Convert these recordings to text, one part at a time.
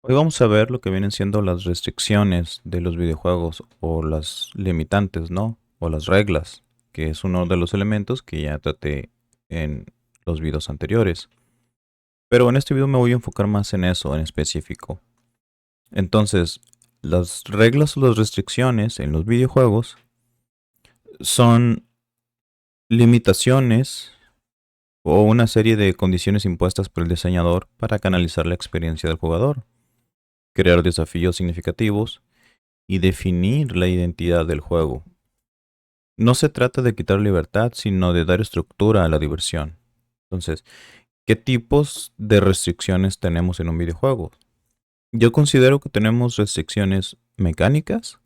Hoy vamos a ver lo que vienen siendo las restricciones de los videojuegos o las limitantes, ¿no? O las reglas, que es uno de los elementos que ya traté en los videos anteriores. Pero en este video me voy a enfocar más en eso en específico. Entonces, las reglas o las restricciones en los videojuegos son limitaciones o una serie de condiciones impuestas por el diseñador para canalizar la experiencia del jugador, crear desafíos significativos y definir la identidad del juego. No se trata de quitar libertad, sino de dar estructura a la diversión. Entonces, ¿qué tipos de restricciones tenemos en un videojuego? Yo considero que tenemos restricciones mecánicas,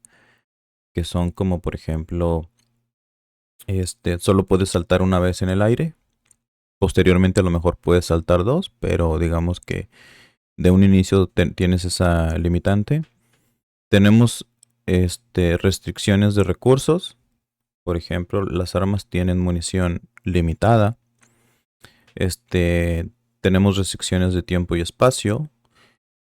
que son como por ejemplo, solo puedes saltar una vez en el aire. Posteriormente a lo mejor puedes saltar dos, pero digamos que de un inicio tienes esa limitante. Tenemos restricciones de recursos. Por ejemplo, las armas tienen munición limitada. Este, Tenemos restricciones de tiempo y espacio.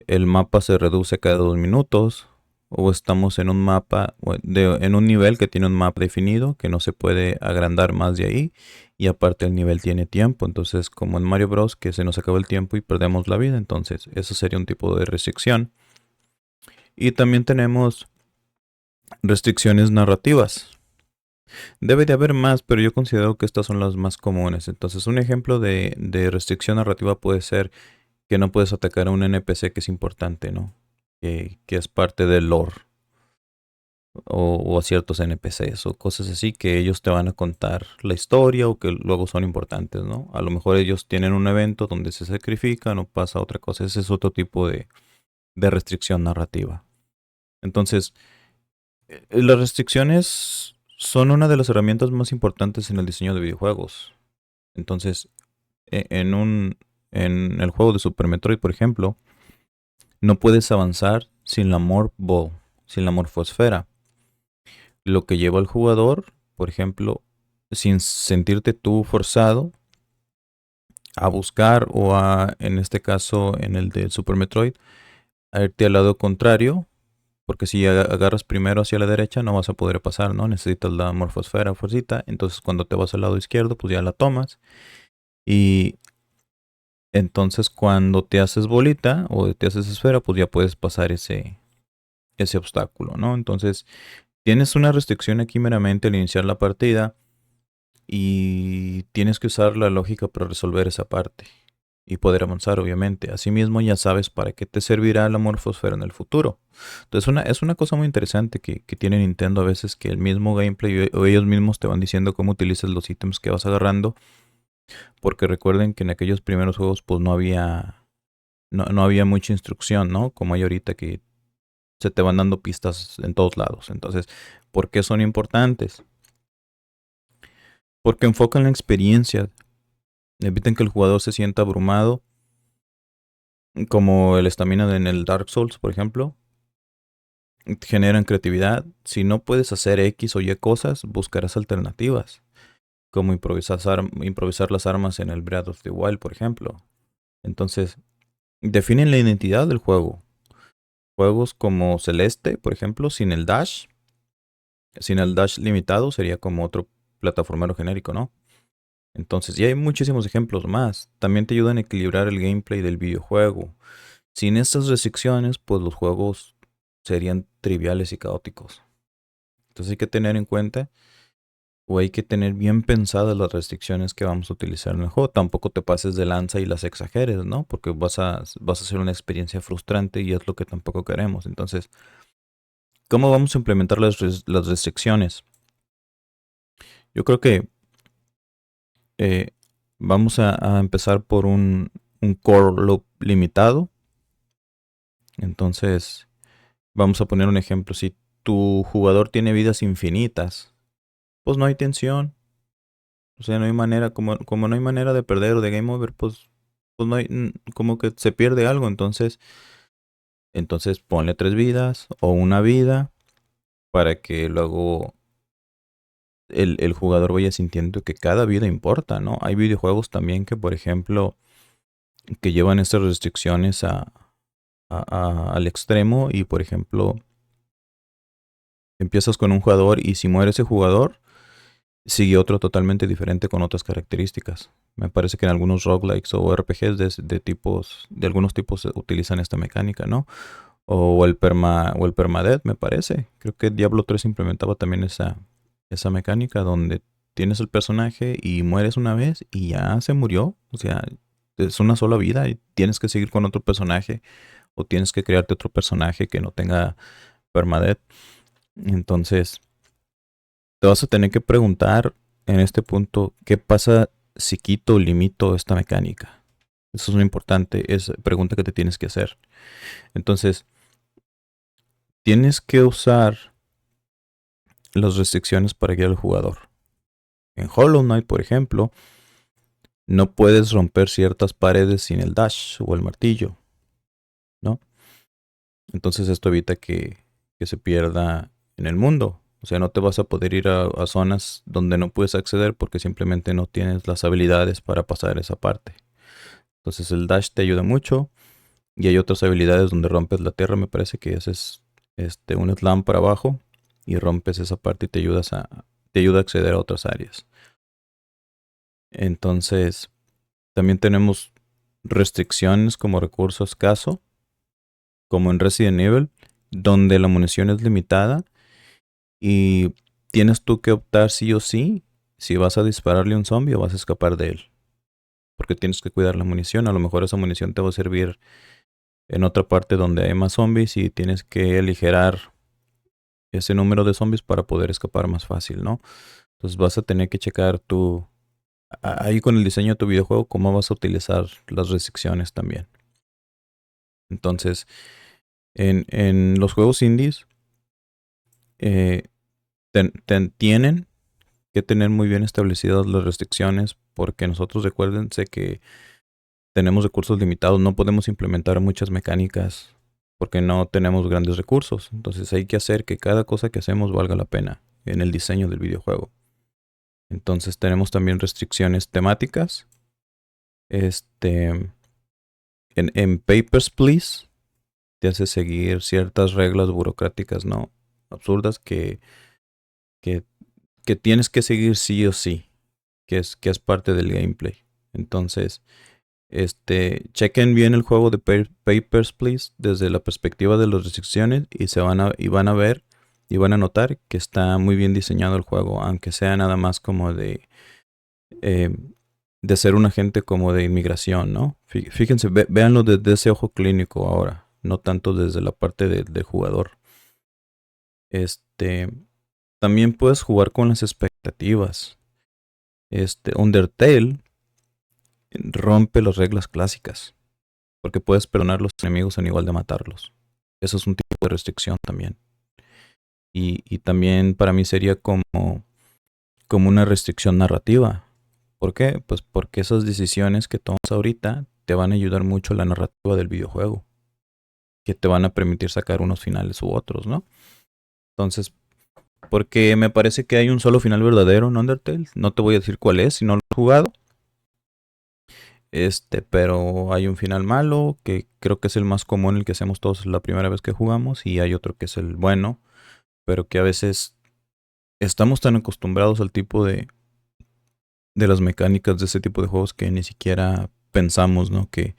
El mapa se reduce cada 2 minutos. O estamos en un mapa, en un nivel que tiene un mapa definido, que no se puede agrandar más de ahí. Y aparte el nivel tiene tiempo. Entonces, como en Mario Bros, que se nos acaba el tiempo y perdemos la vida. Entonces, eso sería un tipo de restricción. Y también tenemos restricciones narrativas. Debe de haber más, pero yo considero que estas son las más comunes. Entonces, un ejemplo de restricción narrativa puede ser que no puedes atacar a un NPC que es importante, ¿no? Que es parte del lore. O a ciertos NPCs o cosas así que ellos te van a contar la historia o que luego son importantes, ¿no? A lo mejor ellos tienen un evento donde se sacrifican o pasa otra cosa. Ese es otro tipo de restricción narrativa. Entonces, las restricciones son una de las herramientas más importantes en el diseño de videojuegos. Entonces, en en el juego de Super Metroid, por ejemplo, no puedes avanzar sin la Morph Ball, sin la morfosfera. Lo que lleva al jugador, por ejemplo, sin sentirte tú forzado a buscar o a, en este caso, en el de Super Metroid, a irte al lado contrario, porque si agarras primero hacia la derecha no vas a poder pasar, ¿no? Necesitas la morfosfera fuercita, entonces cuando te vas al lado izquierdo, pues ya la tomas y entonces cuando te haces bolita o te haces esfera, pues ya puedes pasar ese obstáculo, ¿no? Entonces tienes una restricción aquí meramente al iniciar la partida y tienes que usar la lógica para resolver esa parte y poder avanzar, obviamente. Asimismo, ya sabes para qué te servirá la morfosfera en el futuro. Entonces, es una cosa muy interesante que tiene Nintendo a veces, que el mismo gameplay o ellos mismos te van diciendo cómo utilizas los ítems que vas agarrando, porque recuerden que en aquellos primeros juegos pues no había mucha instrucción, ¿no? Como hay ahorita que se te van dando pistas en todos lados. Entonces, ¿por qué son importantes? Porque enfocan la experiencia, evitan que el jugador se sienta abrumado, como el estamina en el Dark Souls, por ejemplo. Generan creatividad. Si no puedes hacer X o Y cosas, buscarás alternativas, como improvisar las armas en el Breath of the Wild, por ejemplo. Entonces, definen la identidad del juego. Juegos como Celeste, por ejemplo, sin el dash limitado, sería como otro plataformero genérico, ¿no? Entonces, y hay muchísimos ejemplos más. También te ayudan a equilibrar el gameplay del videojuego. Sin estas restricciones, pues los juegos serían triviales y caóticos. Entonces hay que tener en cuenta o hay que tener bien pensadas las restricciones que vamos a utilizar en el juego. Tampoco te pases de lanza y las exageres, ¿no? Porque vas a hacer una experiencia frustrante y es lo que tampoco queremos. Entonces, ¿cómo vamos a implementar las restricciones? Yo creo que eh, vamos a empezar por un core loop limitado. Entonces, vamos a poner un ejemplo. Si tu jugador tiene vidas infinitas, pues no hay tensión. O sea, no hay manera, como no hay manera de perder o de game over, pues no hay, como que se pierde algo. Entonces ponle 3 vidas o una vida para que luego el jugador vaya sintiendo que cada vida importa, ¿no? Hay videojuegos también que, por ejemplo, que llevan estas restricciones al extremo y, por ejemplo, empiezas con un jugador y si muere ese jugador, sigue otro totalmente diferente con otras características. Me parece que en algunos roguelikes o RPGs de algunos tipos utilizan esta mecánica, ¿no? O el permadeath, me parece. Creo que Diablo 3 implementaba también esa mecánica donde tienes el personaje y mueres una vez y ya se murió. O sea, es una sola vida y tienes que seguir con otro personaje o tienes que crearte otro personaje que no tenga permadeath. Entonces, te vas a tener que preguntar en este punto, ¿qué pasa si quito o limito esta mecánica? Eso es muy importante, es pregunta que te tienes que hacer. Entonces, tienes que usar las restricciones para guiar al jugador. En Hollow Knight, por ejemplo, no puedes romper ciertas paredes sin el dash o el martillo, ¿no? Entonces esto evita que se pierda en el mundo. O sea, no te vas a poder ir a zonas donde no puedes acceder porque simplemente no tienes las habilidades para pasar esa parte. Entonces el dash te ayuda mucho y hay otras habilidades donde rompes la tierra. Me parece que haces un slam para abajo y rompes esa parte y te ayuda a acceder a otras áreas. Entonces también tenemos restricciones como recurso escaso, como en Resident Evil, donde la munición es limitada y tienes tú que optar sí o sí si vas a dispararle a un zombie o vas a escapar de él. Porque tienes que cuidar la munición. A lo mejor esa munición te va a servir en otra parte donde hay más zombies y tienes que aligerar ese número de zombies para poder escapar más fácil, ¿no? Entonces vas a tener que checar ahí con el diseño de tu videojuego cómo vas a utilizar las restricciones también. Entonces, en los juegos indies eh, tienen que tener muy bien establecidas las restricciones porque nosotros recuérdense que tenemos recursos limitados, no podemos implementar muchas mecánicas porque no tenemos grandes recursos. Entonces hay que hacer que cada cosa que hacemos valga la pena en el diseño del videojuego. Entonces tenemos también restricciones temáticas. Este, en Papers, Please te hace seguir ciertas reglas burocráticas, ¿no? Absurdas que, que tienes que seguir sí o sí, que es parte del gameplay. Entonces, chequen bien el juego de Papers, Please desde la perspectiva de las restricciones y van a ver y van a notar que está muy bien diseñado el juego, aunque sea nada más como eh, de ser un agente como de inmigración, ¿no? Fíjense, véanlo desde ese ojo clínico ahora, no tanto desde la parte del jugador. Este, también puedes jugar con las expectativas. Undertale rompe las reglas clásicas, porque puedes perdonar a los enemigos en igual de matarlos. Eso es un tipo de restricción también. Y también para mí sería como una restricción narrativa. ¿Por qué? Pues porque esas decisiones que tomas ahorita te van a ayudar mucho a la narrativa del videojuego, que te van a permitir sacar unos finales u otros, ¿no? Entonces, porque me parece que hay un solo final verdadero en Undertale. No te voy a decir cuál es si no lo has jugado. Pero hay un final malo, que creo que es el más común, el que hacemos todos la primera vez que jugamos, y hay otro que es el bueno, pero que a veces estamos tan acostumbrados al tipo de las mecánicas de ese tipo de juegos que ni siquiera pensamos, ¿no? Que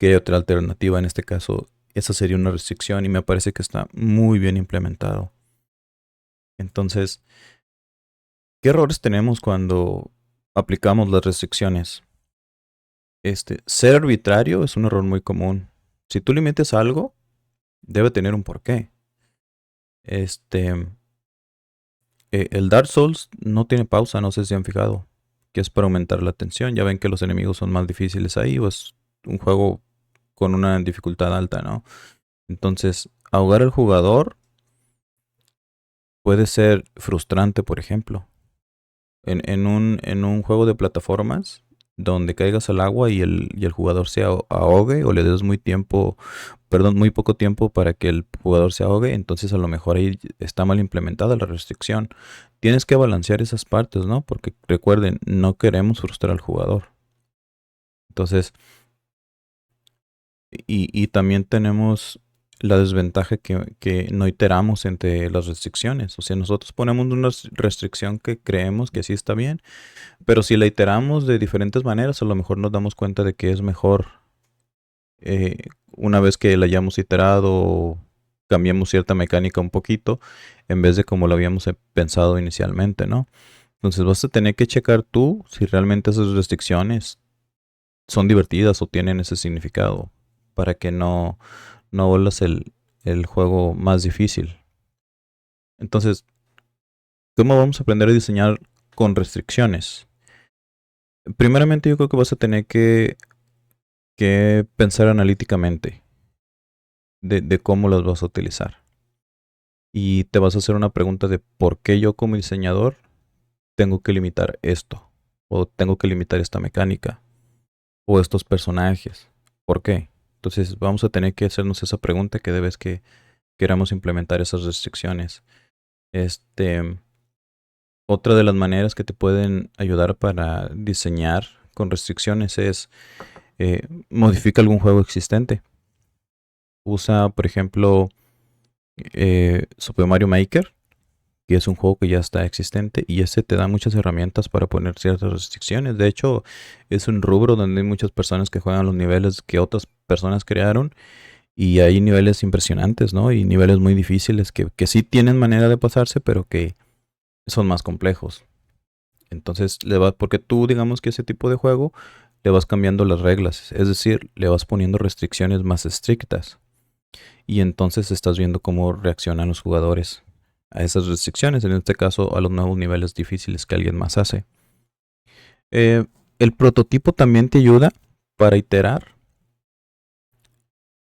hay otra alternativa. En este caso, esa sería una restricción y me parece que está muy bien implementado. Entonces, ¿qué errores tenemos cuando aplicamos las restricciones? Ser arbitrario es un error muy común. Si tú limites algo, debe tener un porqué. El Dark Souls no tiene pausa, no sé si han fijado, que es para aumentar la tensión. Ya ven que los enemigos son más difíciles ahí, o es un juego con una dificultad alta, ¿no? Entonces, ahogar al jugador puede ser frustrante, por ejemplo. En un juego de plataformas donde caigas al agua y el jugador se ahogue o le des muy poco tiempo para que el jugador se ahogue, entonces a lo mejor ahí está mal implementada la restricción. Tienes que balancear esas partes, ¿no? Porque recuerden, no queremos frustrar al jugador. Entonces, Y también tenemos la desventaja que no iteramos entre las restricciones. O sea, nosotros ponemos una restricción que creemos que sí está bien, pero si la iteramos de diferentes maneras, a lo mejor nos damos cuenta de que es mejor eh, una vez que la hayamos iterado, cambiamos cierta mecánica un poquito, en vez de como lo habíamos pensado inicialmente, ¿no? Entonces vas a tener que checar tú si realmente esas restricciones son divertidas o tienen ese significado para que no vuelvas el juego más difícil. Entonces, ¿cómo vamos a aprender a diseñar con restricciones? Primeramente yo creo que vas a tener que pensar analíticamente de cómo las vas a utilizar. Y te vas a hacer una pregunta de por qué yo como diseñador tengo que limitar esto, o tengo que limitar esta mecánica, o estos personajes. ¿Por qué? Entonces vamos a tener que hacernos esa pregunta cada vez que queramos implementar esas restricciones. Este, otra de las maneras que te pueden ayudar para diseñar con restricciones es modifica algún juego existente. Usa, por ejemplo, Super Mario Maker, que es un juego que ya está existente y ese te da muchas herramientas para poner ciertas restricciones. De hecho, es un rubro donde hay muchas personas que juegan los niveles que otras personas crearon y hay niveles impresionantes, ¿no? Y niveles muy difíciles que sí tienen manera de pasarse, pero que son más complejos. Entonces, porque tú digamos que ese tipo de juego le vas cambiando las reglas, es decir, le vas poniendo restricciones más estrictas y entonces estás viendo cómo reaccionan los jugadores a esas restricciones, en este caso a los nuevos niveles difíciles que alguien más hace. Eh, el prototipo también te ayuda para iterar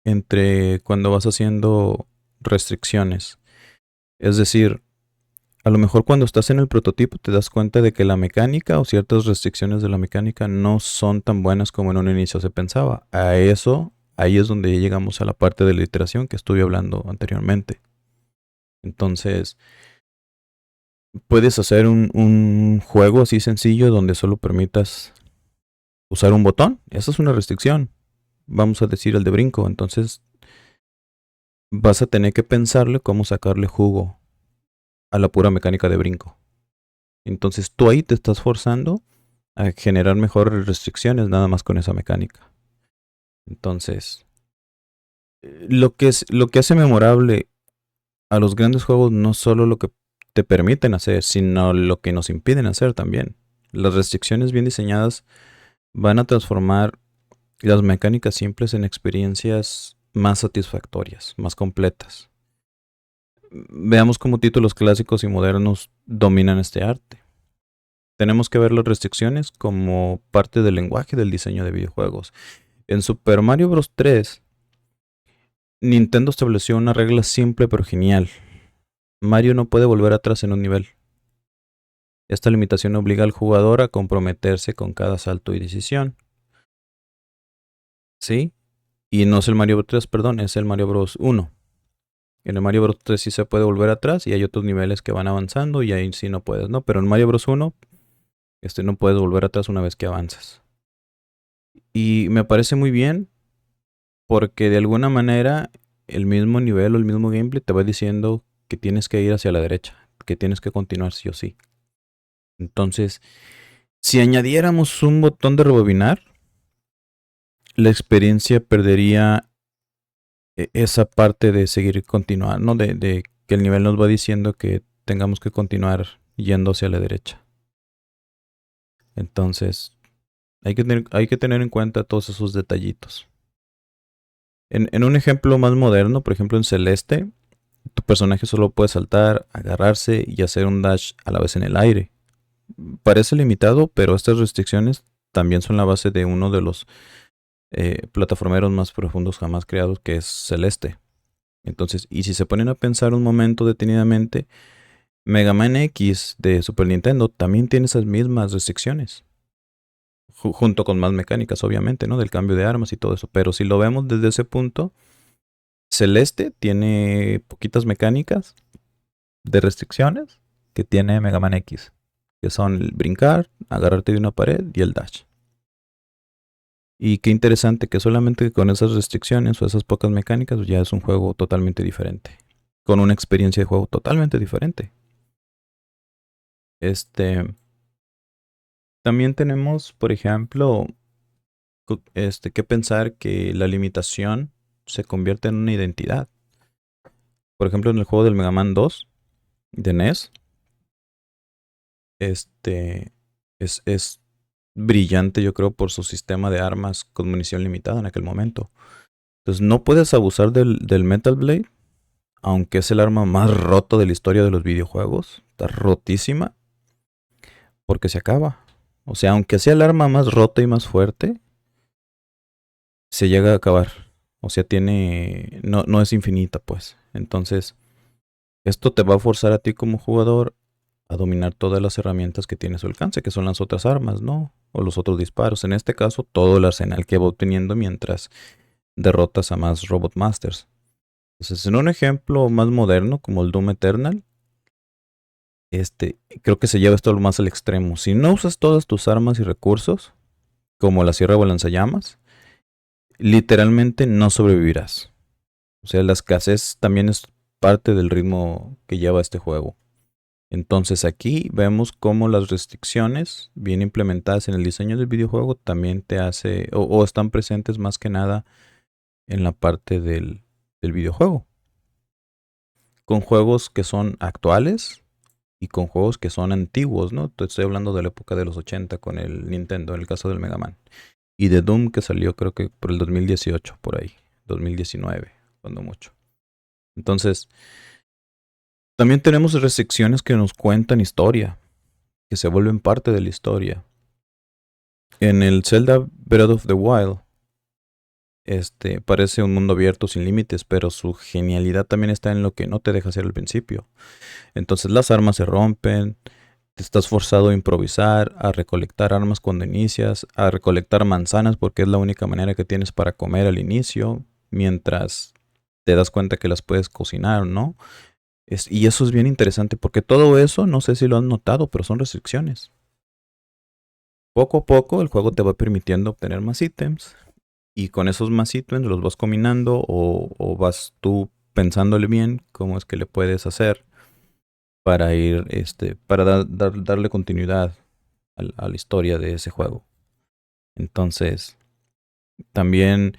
entre cuando vas haciendo restricciones. Es decir, a lo mejor cuando estás en el prototipo te das cuenta de que la mecánica o ciertas restricciones de la mecánica no son tan buenas como en un inicio se pensaba. Ahí es donde llegamos a la parte de la iteración que estuve hablando anteriormente. Entonces, puedes hacer un juego así sencillo donde solo permitas usar un botón. Esa es una restricción. Vamos a decir el de brinco. Entonces, vas a tener que pensarle cómo sacarle jugo a la pura mecánica de brinco. Entonces, tú ahí te estás forzando a generar mejores restricciones nada más con esa mecánica. Entonces, lo que hace memorable a los grandes juegos no solo lo que te permiten hacer, sino lo que nos impiden hacer también. Las restricciones bien diseñadas van a transformar las mecánicas simples en experiencias más satisfactorias, más completas. Veamos cómo títulos clásicos y modernos dominan este arte. Tenemos que ver las restricciones como parte del lenguaje del diseño de videojuegos. En Super Mario Bros. 3, Nintendo estableció una regla simple pero genial. Mario no puede volver atrás en un nivel. Esta limitación obliga al jugador a comprometerse con cada salto y decisión. ¿Sí? Y no es el Mario Bros. 3, perdón, es el Mario Bros. 1. En el Mario Bros. 3 sí se puede volver atrás y hay otros niveles que van avanzando y ahí sí no puedes, ¿no? Pero en Mario Bros. 1, no puedes volver atrás una vez que avanzas. Y me parece muy bien porque de alguna manera el mismo nivel o el mismo gameplay te va diciendo que tienes que ir hacia la derecha, que tienes que continuar sí o sí. Entonces, si añadiéramos un botón de rebobinar, la experiencia perdería esa parte de seguir continuando, ¿no? De que el nivel nos va diciendo que tengamos que continuar yendo hacia la derecha. Entonces, hay que tener en cuenta todos esos detallitos. En un ejemplo más moderno, por ejemplo en Celeste, tu personaje solo puede saltar, agarrarse y hacer un dash a la vez en el aire. Parece limitado, pero estas restricciones también son la base de uno de los plataformeros más profundos jamás creados, que es Celeste. Entonces, y si se ponen a pensar un momento detenidamente, Mega Man X de Super Nintendo también tiene esas mismas restricciones. Junto con más mecánicas, obviamente, ¿no? Del cambio de armas y todo eso. Pero si lo vemos desde ese punto, Celeste tiene poquitas mecánicas de restricciones que tiene Mega Man X, que son el brincar, agarrarte de una pared y el dash. Y qué interesante que solamente con esas restricciones o esas pocas mecánicas ya es un juego totalmente diferente. Con una experiencia de juego totalmente diferente. Este, también tenemos, por ejemplo, que pensar que la limitación se convierte en una identidad. Por ejemplo, en el juego del Mega Man 2 de NES, este es brillante, yo creo, por su sistema de armas con munición limitada en aquel momento. Entonces, no puedes abusar del Metal Blade, aunque es el arma más rota de la historia de los videojuegos. Está rotísima, porque se acaba. O sea, aunque sea el arma más rota y más fuerte, se llega a acabar. O sea, no es infinita, pues. Entonces, esto te va a forzar a ti como jugador a dominar todas las herramientas que tiene a su alcance, que son las otras armas, ¿no? O los otros disparos. En este caso, todo el arsenal que va obteniendo mientras derrotas a más Robot Masters. Entonces, en un ejemplo más moderno, como el Doom Eternal, creo que se lleva esto más al extremo. Si no usas todas tus armas y recursos, como la sierra o el lanzallamas, literalmente no sobrevivirás. O sea, la escasez también es parte del ritmo que lleva este juego. Entonces aquí vemos cómo las restricciones bien implementadas en el diseño del videojuego también te hace o están presentes más que nada en la parte del videojuego. Con juegos que son actuales y con juegos que son antiguos, ¿no? Estoy hablando de la época de los 80 con el Nintendo, en el caso del Mega Man. Y de Doom que salió creo que por el 2018, por ahí. 2019, cuando mucho. Entonces, también tenemos restricciones que nos cuentan historia, que se vuelven parte de la historia. En el Zelda Breath of the Wild, parece un mundo abierto sin límites, pero su genialidad también está en lo que no te deja hacer al principio. Entonces las armas se rompen, te estás forzado a improvisar, a recolectar armas cuando inicias, a recolectar manzanas porque es la única manera que tienes para comer al inicio, mientras te das cuenta que las puedes cocinar, ¿no? Y eso es bien interesante porque todo eso, no sé si lo han notado, pero son restricciones. Poco a poco el juego te va permitiendo obtener más ítems y con esos más ítems los vas combinando o vas tú pensándole bien cómo es que le puedes hacer para ir, para darle continuidad a la historia de ese juego. Entonces, también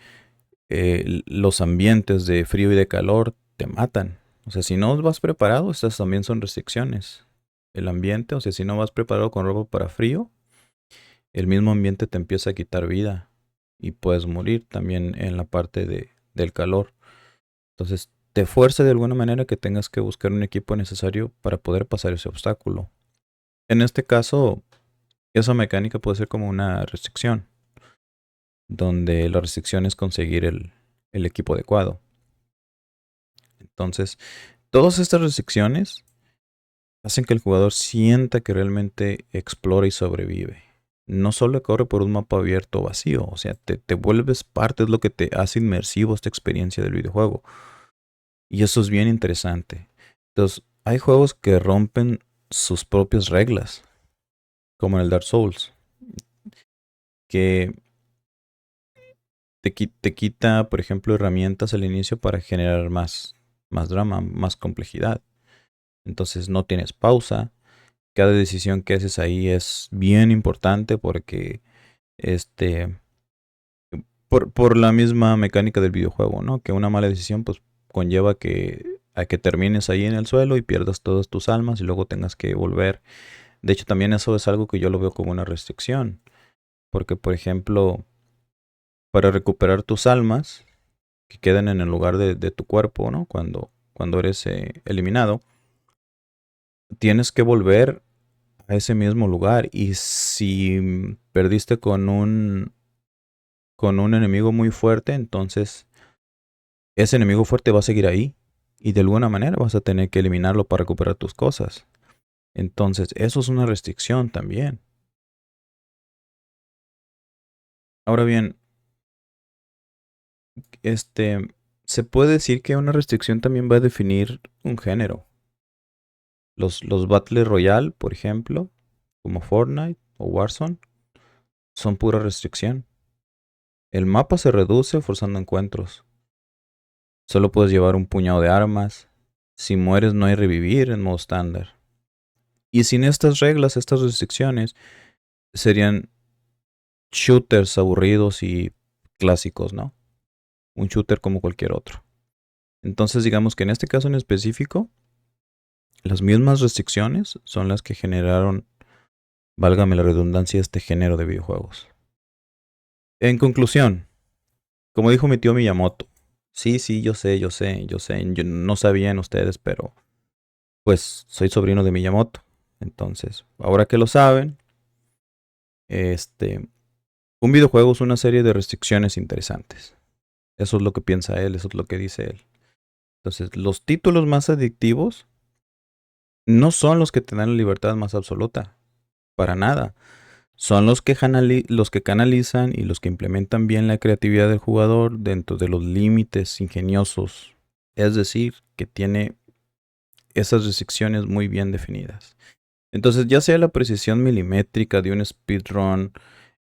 los ambientes de frío y de calor te matan. O sea, si no vas preparado, estas también son restricciones. El ambiente, o sea, si no vas preparado con ropa para frío, el mismo ambiente te empieza a quitar vida y puedes morir también en la parte del calor. Entonces, te fuerza de alguna manera que tengas que buscar un equipo necesario para poder pasar ese obstáculo. En este caso, esa mecánica puede ser como una restricción, donde la restricción es conseguir el equipo adecuado. Entonces, todas estas restricciones hacen que el jugador sienta que realmente explora y sobrevive. No solo corre por un mapa abierto vacío, o sea, te vuelves parte, es lo que te hace inmersivo esta experiencia del videojuego. Y eso es bien interesante. Entonces, hay juegos que rompen sus propias reglas, como en el Dark Souls, que te quita, por ejemplo, herramientas al inicio para generar más drama, más complejidad. Entonces no tienes pausa. Cada decisión que haces ahí es bien importante porque este por la misma mecánica del videojuego, ¿no? Que una mala decisión pues conlleva a que termines ahí en el suelo y pierdas todas tus almas y luego tengas que volver. De hecho, también eso es algo que yo lo veo como una restricción, porque por ejemplo, para recuperar tus almas que quedan en el lugar de tu cuerpo, ¿no? Cuando eres eliminado, tienes que volver a ese mismo lugar y si perdiste con un enemigo muy fuerte, entonces ese enemigo fuerte va a seguir ahí y de alguna manera vas a tener que eliminarlo para recuperar tus cosas. Entonces, eso es una restricción también. Ahora bien, se puede decir que una restricción también va a definir un género. Los Battle Royale, por ejemplo, como Fortnite o Warzone, son pura restricción. El mapa se reduce forzando encuentros. Solo puedes llevar un puñado de armas. Si mueres no hay revivir en modo estándar. Y sin estas reglas, estas restricciones, serían shooters aburridos y clásicos, ¿no? Un shooter como cualquier otro. Entonces digamos que en este caso en específico, las mismas restricciones son las que generaron, válgame la redundancia, este género de videojuegos. En conclusión, como dijo mi tío Miyamoto, sí, yo no sabían ustedes, pero pues soy sobrino de Miyamoto. Entonces, ahora que lo saben, este, un videojuego es una serie de restricciones interesantes. Eso es lo que piensa él, eso es lo que dice él. Entonces, los títulos más adictivos no son los que te dan la libertad más absoluta, para nada. Son los que canalizan y los que implementan bien la creatividad del jugador dentro de los límites ingeniosos. Es decir, que tiene esas restricciones muy bien definidas. Entonces, ya sea la precisión milimétrica de un speedrun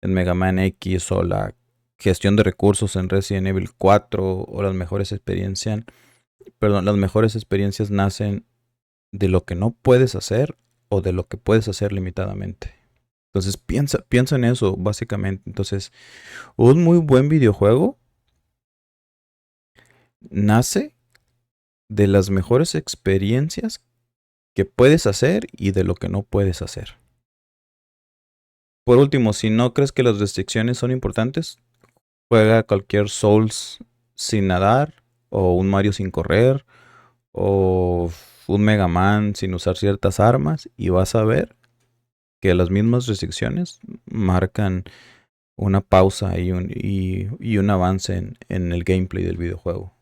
en Mega Man X o la gestión de recursos en Resident Evil 4 o las mejores experiencias nacen de lo que no puedes hacer o de lo que puedes hacer limitadamente. Entonces piensa en eso, básicamente. Entonces, un muy buen videojuego nace de las mejores experiencias que puedes hacer y de lo que no puedes hacer. Por último, si no crees que las restricciones son importantes, juega cualquier Souls sin nadar, o un Mario sin correr, o un Mega Man sin usar ciertas armas, y vas a ver que las mismas restricciones marcan una pausa y un avance en el gameplay del videojuego.